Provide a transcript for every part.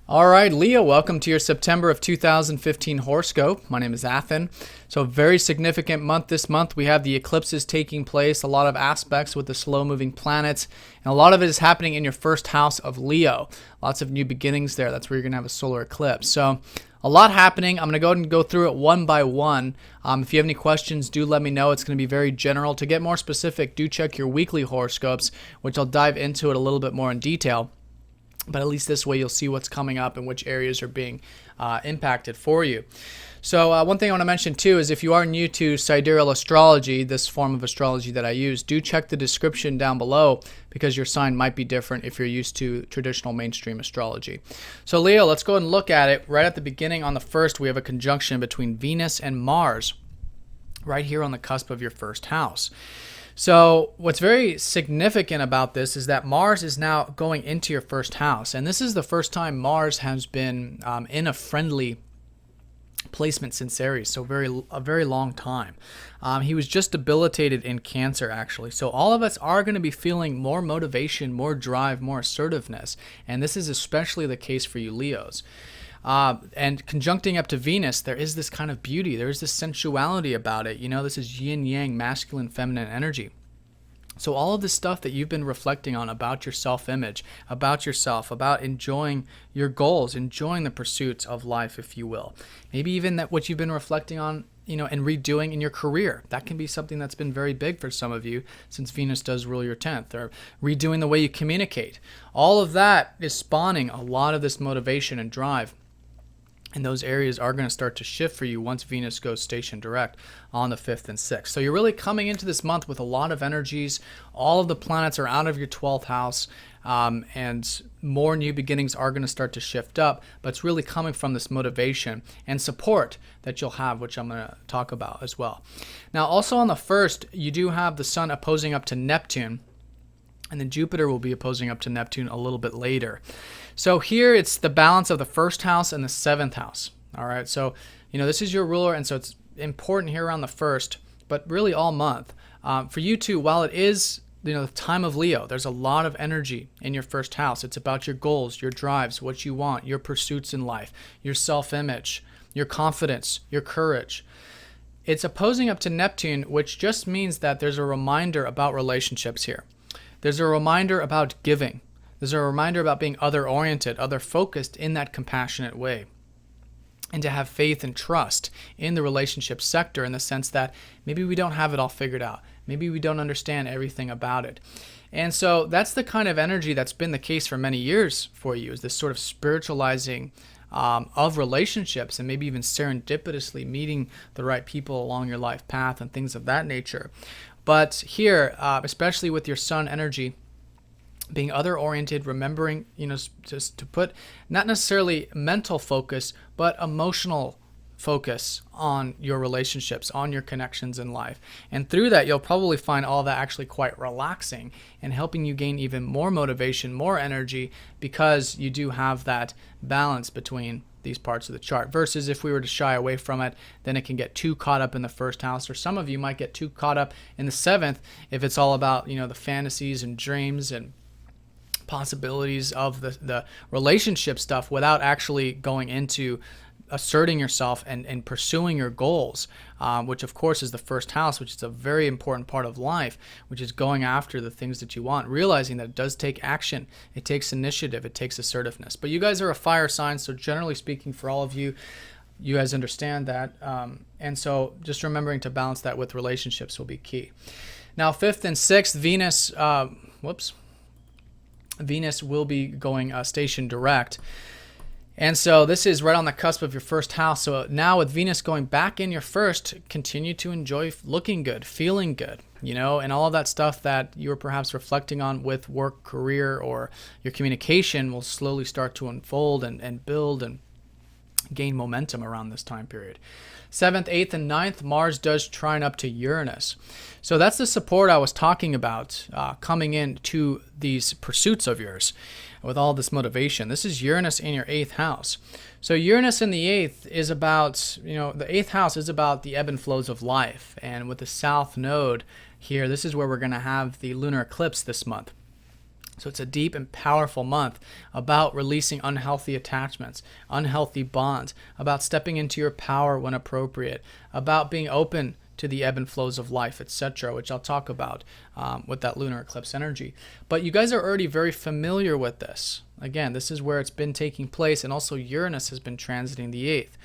All right, Leo, welcome to your September of 2015 horoscope. My name is Athen. So, very significant month this month. We have the eclipses taking place, a lot of aspects with the slow-moving planets, and a lot of it is happening in your first house of Leo. Lots of new beginnings there. That's where you're going to have a solar eclipse. So, a lot happening. I'm going to go ahead and go through it one by one. If you have any questions, do let me know. It's going to be very general. To get more specific, do check your weekly horoscopes, which I'll dive into it a little bit more in detail. But at least this way you'll see what's coming up and which areas are being impacted for you. So one thing I want to mention too is if you are new to Sidereal Astrology, this form of astrology that I use, do check the description down below because your sign might be different if you're used to traditional mainstream astrology. So Leo, let's go ahead and look at it. Right at the beginning on the first, we have a conjunction between Venus and Mars right here on the cusp of your first house. So what's very significant about this is that Mars is now going into your first house. And this is the first time Mars has been in a friendly placement since Aries, so a very long time. He was just debilitated in Cancer, actually. So all of us are going to be feeling more motivation, more drive, more assertiveness. And this is especially the case for you Leos. And conjuncting up to Venus, there is this kind of beauty. There is this sensuality about it. You know, this is yin-yang, masculine, feminine energy. So all of this stuff that you've been reflecting on about your self-image, about yourself, about enjoying your goals, enjoying the pursuits of life, if you will. Maybe even that what you've been reflecting on, and redoing in your career. That can be something that's been very big for some of you since Venus does rule your 10th, or redoing the way you communicate. All of that is spawning a lot of this motivation and drive. And those areas are going to start to shift for you once Venus goes station direct on the 5th and 6th. So you're really coming into this month with a lot of energies. All of the planets are out of your 12th house, and more new beginnings are going to start to shift up. But it's really coming from this motivation and support that you'll have, which I'm going to talk about as well. Now, also on the 1st, you do have the Sun opposing up to Neptune. And then Jupiter will be opposing up to Neptune a little bit later. So here it's the balance of the first house and the 7th house. All right. So, this is your ruler. And so it's important here around the 1st, but really all month. For you too, while it is, the time of Leo, there's a lot of energy in your first house. It's about your goals, your drives, what you want, your pursuits in life, your self-image, your confidence, your courage. It's opposing up to Neptune, which just means that there's a reminder about relationships here. There's a reminder about giving. There's a reminder about being other-oriented, other-focused in that compassionate way. And to have faith and trust in the relationship sector in the sense that maybe we don't have it all figured out. Maybe we don't understand everything about it. And so that's the kind of energy that's been the case for many years for you, is this sort of spiritualizing of relationships and maybe even serendipitously meeting the right people along your life path and things of that nature. But here, especially with your Sun energy, being other-oriented, remembering, just to put not necessarily mental focus, but emotional focus on your relationships, on your connections in life. And through that, you'll probably find all that actually quite relaxing and helping you gain even more motivation, more energy, because you do have that balance between these parts of the chart. Versus if we were to shy away from it, then it can get too caught up in the first house, or some of you might get too caught up in the 7th if it's all about, the fantasies and dreams and possibilities of the relationship stuff without actually going into asserting yourself and pursuing your goals, which of course is the first house, which is a very important part of life, which is going after the things that you want, realizing that it does take action, it takes initiative, it takes assertiveness. But you guys are a fire sign, so generally speaking, for all of you, you guys understand that, and so just remembering to balance that with relationships will be key. Now, 5th and 6th, Venus will be going station direct. And so this is right on the cusp of your first house. So now with Venus going back in your first, continue to enjoy looking good, feeling good, and all of that stuff that you were perhaps reflecting on with work, career, or your communication will slowly start to unfold and build and gain momentum around this time period. 7th, 8th, and 9th, Mars does trine up to Uranus. So that's the support I was talking about coming into these pursuits of yours with all this motivation. This is Uranus in your 8th house. So Uranus in the 8th is about, the 8th house is about the ebb and flows of life. And with the South Node here, this is where we're going to have the lunar eclipse this month. So it's a deep and powerful month about releasing unhealthy attachments, unhealthy bonds, about stepping into your power when appropriate, about being open to the ebb and flows of life, etc., which I'll talk about with that lunar eclipse energy. But you guys are already very familiar with this. Again, this is where it's been taking place, and also Uranus has been transiting the 8th.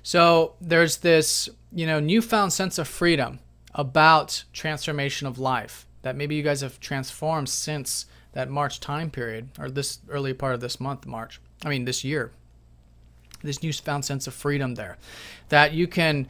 So there's this, newfound sense of freedom about transformation of life that maybe you guys have transformed since that March time period, or this early part of this month, this year. This newfound sense of freedom there, that you can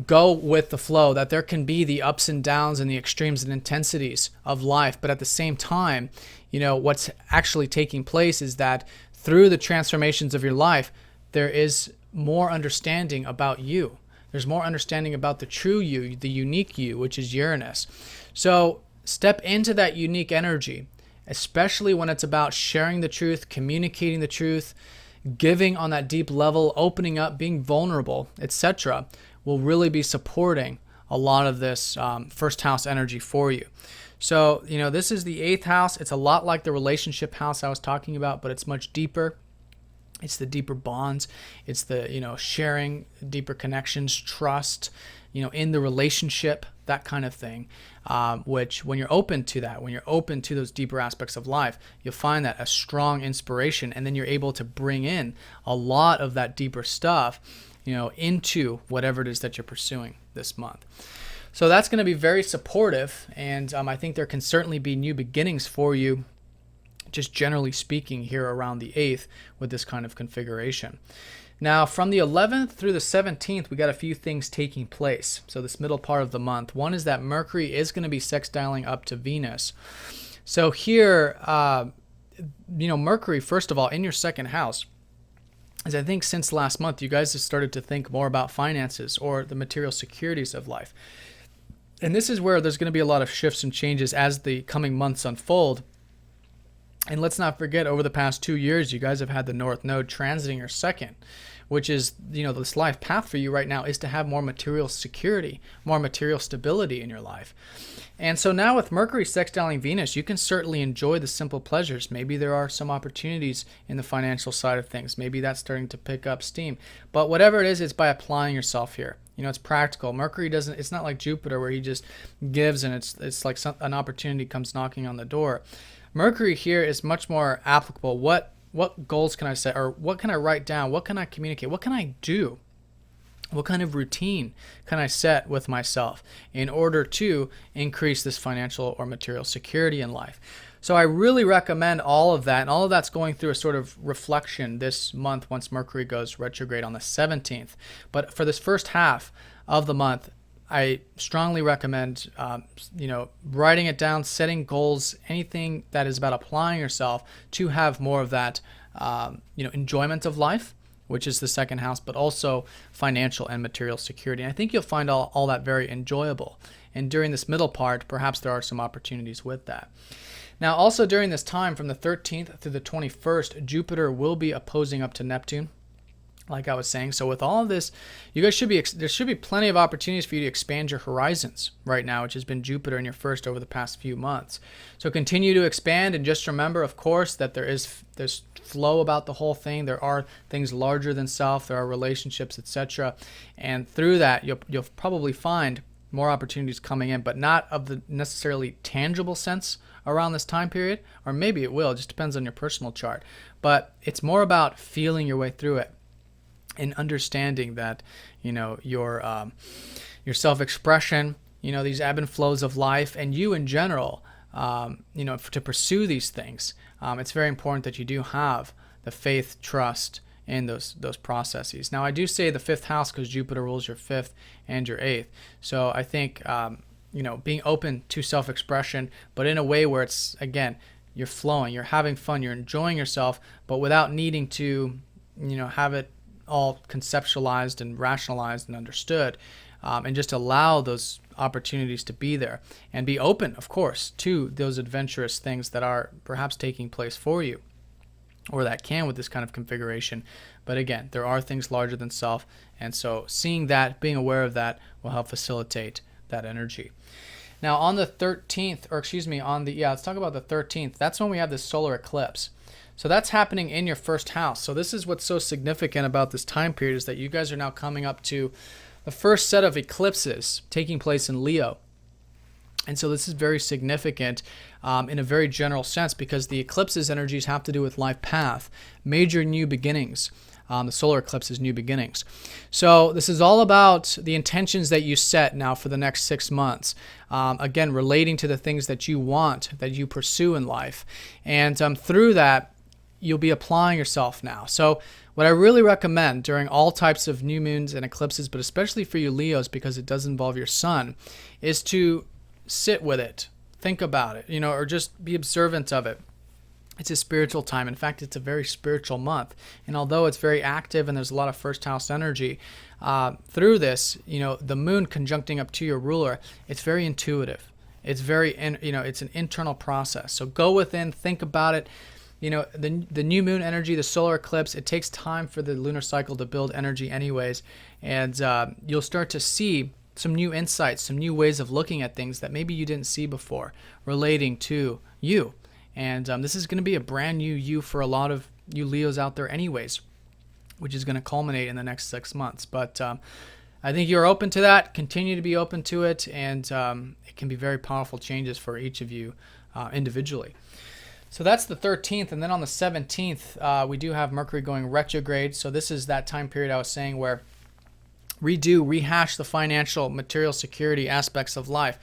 go with the flow, that there can be the ups and downs and the extremes and intensities of life. But at the same time, what's actually taking place is that through the transformations of your life, there is more understanding about you. There's more understanding about the true you, the unique you, which is Uranus. So step into that unique energy, especially when it's about sharing the truth, communicating the truth, giving on that deep level, opening up, being vulnerable, etc., will really be supporting a lot of this first house energy for you. So, this is the 8th house. It's a lot like the relationship house I was talking about, but it's much deeper. It's the deeper bonds. It's the, sharing, deeper connections, trust, in the relationship, that kind of thing, which when you're open to that, when you're open to those deeper aspects of life, you'll find that a strong inspiration, and then you're able to bring in a lot of that deeper stuff, into whatever it is that you're pursuing this month. So that's going to be very supportive, and I think there can certainly be new beginnings for you, just generally speaking, here around the 8th with this kind of configuration. Now, from the 11th through the 17th, we got a few things taking place. So this middle part of the month. One is that Mercury is going to be sextiling up to Venus. So here, Mercury, first of all, in your second house, as I think since last month, you guys have started to think more about finances or the material securities of life. And this is where there's going to be a lot of shifts and changes as the coming months unfold. And let's not forget, over the past 2 years, you guys have had the North Node transiting your second, which is, this life path for you right now is to have more material security, more material stability in your life. And so now with Mercury sextiling Venus, you can certainly enjoy the simple pleasures. Maybe there are some opportunities in the financial side of things. Maybe that's starting to pick up steam. But whatever it is, it's by applying yourself here. It's practical. Mercury it's not like Jupiter where he just gives and it's like an opportunity comes knocking on the door. Mercury here is much more applicable. What goals can I set, or what can I write down? What can I communicate? What can I do? What kind of routine can I set with myself in order to increase this financial or material security in life? So I really recommend all of that, and all of that's going through a sort of reflection this month once Mercury goes retrograde on the 17th. But for this first half of the month, I strongly recommend, writing it down, setting goals, anything that is about applying yourself to have more of that, enjoyment of life, which is the second house, but also financial and material security. And I think you'll find all that very enjoyable. And during this middle part, perhaps there are some opportunities with that. Now, also during this time, from the 13th through the 21st, Jupiter will be opposing up to Neptune, like I was saying. So with all of this, you guys there should be plenty of opportunities for you to expand your horizons right now, which has been Jupiter in your first over the past few months. So continue to expand, and just remember, of course, that there's flow about the whole thing. There are things larger than self. There are relationships, etc. And through that, you'll probably find more opportunities coming in, but not of the necessarily tangible sense around this time period, or maybe it will. It just depends on your personal chart. But it's more about feeling your way through it, and understanding that, your self-expression, these ebb and flows of life, and you in general, to pursue these things, it's very important that you do have the faith, trust in those processes. Now, I do say the 5th house because Jupiter rules your 5th and your 8th. So I think, being open to self-expression, but in a way where it's, again, you're flowing, you're having fun, you're enjoying yourself, but without needing to, have it all conceptualized and rationalized and understood, and just allow those opportunities to be there, and be open, of course, to those adventurous things that are perhaps taking place for you, or that can with this kind of configuration. But again, there are things larger than self, and so seeing that, being aware of that, will help facilitate that energy. Now on the 13th, or excuse me, let's talk about the 13th. That's when we have this solar eclipse. So that's happening in your first house. So this is what's so significant about this time period, is that you guys are now coming up to the first set of eclipses taking place in Leo. And so this is very significant in a very general sense, because the eclipses energies have to do with life path, major new beginnings. The solar eclipse is new beginnings. So this is all about the intentions that you set now for the next 6 months. Again, relating to the things that you want, that you pursue in life. And through that, you'll be applying yourself now. So what I really recommend during all types of new moons and eclipses, but especially for you Leos, because it does involve your sun, is to sit with it, think about it, or just be observant of it. It's a spiritual time. In fact, it's a very spiritual month. And although it's very active and there's a lot of first house energy, through this, the moon conjuncting up to your ruler, it's very intuitive. It's it's an internal process. So go within, think about it. The new moon energy, the solar eclipse, it takes time for the lunar cycle to build energy anyways. And you'll start to see some new insights, some new ways of looking at things that maybe you didn't see before relating to you. And this is going to be a brand new you for a lot of you Leos out there anyways, which is going to culminate in the next 6 months. But I think you're open to that. Continue to be open to it. And it can be very powerful changes for each of you individually. So that's the 13th. And then on the 17th, we do have Mercury going retrograde. So this is that time period I was saying where rehash the financial, material security aspects of life.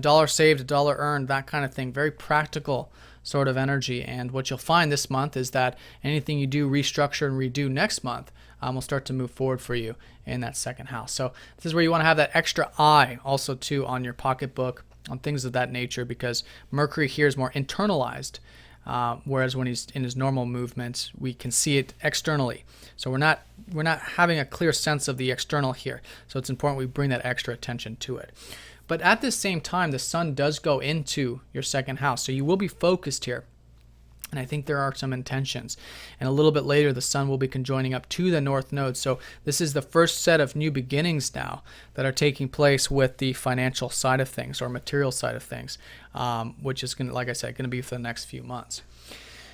Dollar saved, dollar earned, that kind of thing. Very practical sort of energy. And what you'll find this month is that anything you do restructure and redo next month will start to move forward for you in that second house. So this is where you want to have that extra eye also too on your pocketbook, on things of that nature, because Mercury here is more internalized, whereas when he's in his normal movements, we can see it externally. So we're not having a clear sense of the external here. So it's important we bring that extra attention to it. But at the same time, the sun does go into your second house. So you will be focused here. And I think there are some intentions. And a little bit later, the sun will be conjoining up to the north node. So this is the first set of new beginnings now that are taking place with the financial side of things, or material side of things, which is going to, like I said, going to be for the next few months.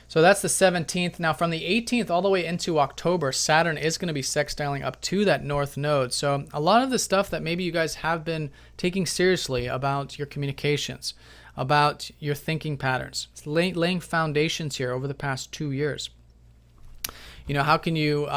So that's the 17th. Now from the 18th all the way into October, Saturn is going to be sextiling up to that north node. So a lot of the stuff that maybe you guys have been taking seriously about your communications, about your thinking patterns, it's laying foundations here over the past 2 years. How can you,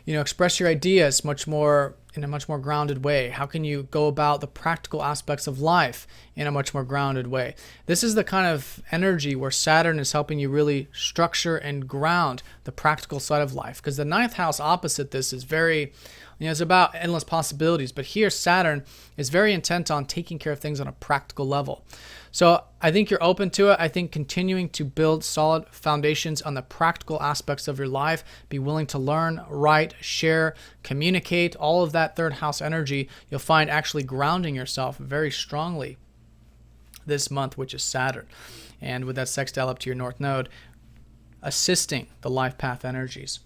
express your ideas in a much more grounded way? How can you go about the practical aspects of life in a much more grounded way? This is the kind of energy where Saturn is helping you really structure and ground the practical side of life. Because the 9th house opposite this is very, it's about endless possibilities. But here Saturn is very intent on taking care of things on a practical level. So I think you're open to it. I think continuing to build solid foundations on the practical aspects of your life, be willing to learn, write, share, communicate, all of that third house energy, you'll find actually grounding yourself very strongly this month, which is Saturn. And with that sextile up to your north node, assisting the life path energies.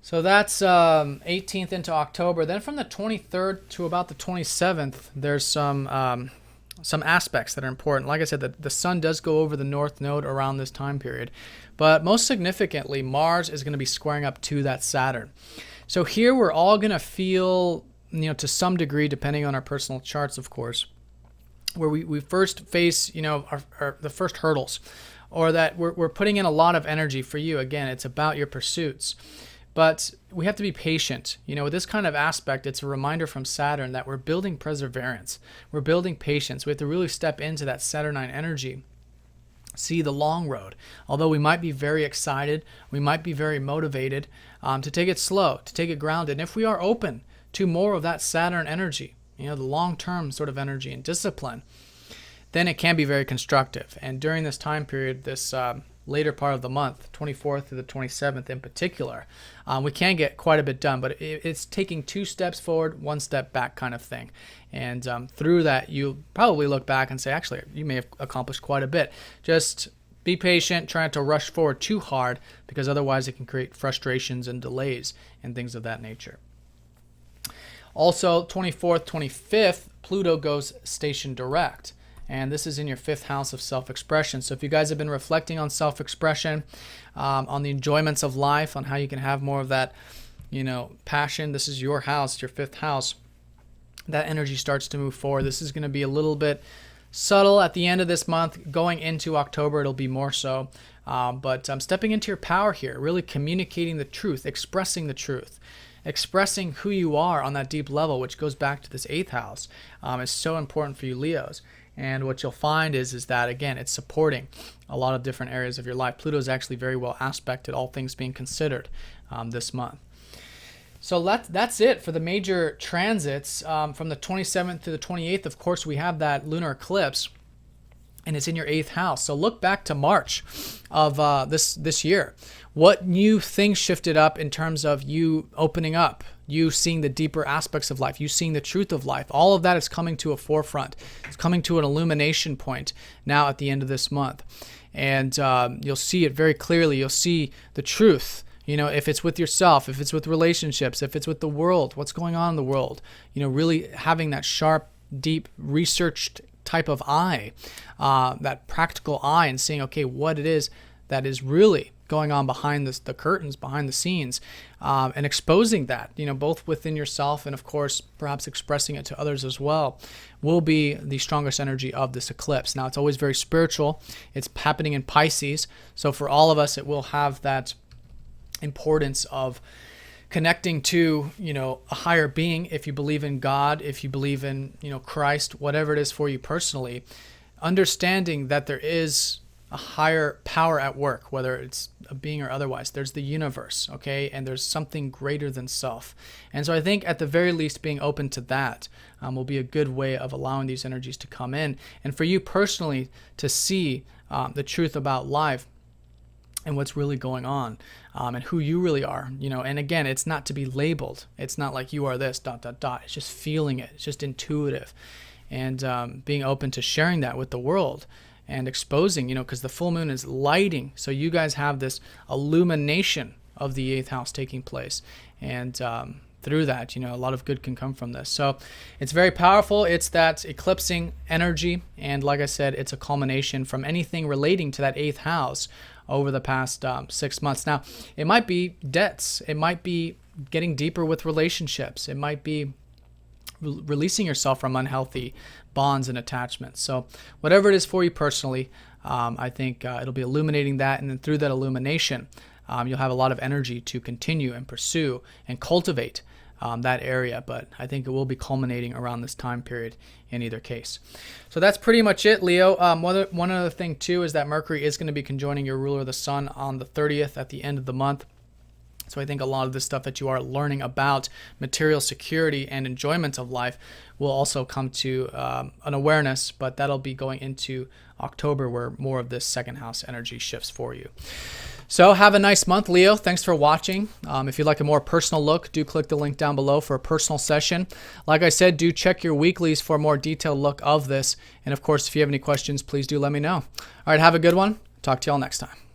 So that's 18th into October. Then from the 23rd to about the 27th, there's some aspects that are important. Like I said, the sun does go over the north node around this time period. But most significantly, Mars is going to be squaring up to that Saturn. So here we're all going to feel, to some degree, depending on our personal charts, of course, where we first face, the first hurdles, or that we're putting in a lot of energy for you. Again, it's about your pursuits. But we have to be patient. With this kind of aspect, it's a reminder from Saturn that we're building perseverance. We're building patience. We have to really step into that Saturnine energy, see the long road. Although we might be very excited, we might be very motivated to take it slow, to take it grounded. And if we are open to more of that Saturn energy, the long-term sort of energy and discipline, then it can be very constructive. And during this time period, this later part of the month, 24th to the 27th in particular, we can get quite a bit done, but it's taking 2 steps forward, 1 step back kind of thing. And through that, you'll probably look back and say, actually, you may have accomplished quite a bit. Just be patient, try not to rush forward too hard, because otherwise it can create frustrations and delays and things of that nature. Also, 24th, 25th, Pluto goes station direct. And this is in your 5th house of self-expression. So if you guys have been reflecting on self-expression, on the enjoyments of life, on how you can have more of that, passion, this is your house, your 5th house. That energy starts to move forward. This is going to be a little bit subtle at the end of this month. Going into October, it'll be more so. But I'm stepping into your power here, really communicating the truth, expressing the truth. Expressing who you are on that deep level, which goes back to this 8th house, is so important for you Leos. And what you'll find is that, again, it's supporting a lot of different areas of your life. Pluto is actually very well aspected, all things being considered, this month. So that's it for the major transits. From the 27th to the 28th, of course, we have that lunar eclipse, and it's in your 8th house. So look back to March of this year. What new things shifted up in terms of you opening up, you seeing the deeper aspects of life, you seeing the truth of life? All of that is coming to a forefront. It's coming to an illumination point now at the end of this month. And you'll see it very clearly. You'll see the truth. If it's with yourself, if it's with relationships, if it's with the world, what's going on in the world, really having that sharp, deep, researched type of eye, that practical eye, and seeing, okay, what it is that is really going on behind the curtains, behind the scenes, and exposing that, both within yourself and, of course, perhaps expressing it to others as well, will be the strongest energy of this eclipse. Now, it's always very spiritual. It's happening in Pisces. So for all of us, it will have that importance of connecting to, a higher being. If you believe in God, if you believe in, Christ, whatever it is for you personally, understanding that there is a higher power at work, whether it's a being or otherwise. There's the universe, okay? And there's something greater than self. And so I think at the very least being open to that will be a good way of allowing these energies to come in. And for you personally to see the truth about life and what's really going on, and who you really are, and again, it's not to be labeled. It's not like you are this, ... It's just feeling it. It's just intuitive. And being open to sharing that with the world and exposing, because the full moon is lighting. So you guys have this illumination of the 8th house taking place. And through that, a lot of good can come from this. So it's very powerful. It's that eclipsing energy. And like I said, it's a culmination from anything relating to that 8th house over the past 6 months. Now, it might be debts. It might be getting deeper with relationships. It might be releasing yourself from unhealthy bonds and attachments. So whatever it is for you personally, I think it'll be illuminating that. And then through that illumination, you'll have a lot of energy to continue and pursue and cultivate that area. But I think it will be culminating around this time period in either case. So that's pretty much it, Leo. One other thing too is that Mercury is going to be conjoining your ruler, the Sun, on the 30th at the end of the month. So I think a lot of the stuff that you are learning about material security and enjoyment of life will also come to an awareness, but that'll be going into October where more of this 2nd house energy shifts for you. So have a nice month, Leo. Thanks for watching. If you'd like a more personal look, do click the link down below for a personal session. Like I said, do check your weeklies for a more detailed look of this. And of course, if you have any questions, please do let me know. All right, have a good one. Talk to y'all next time.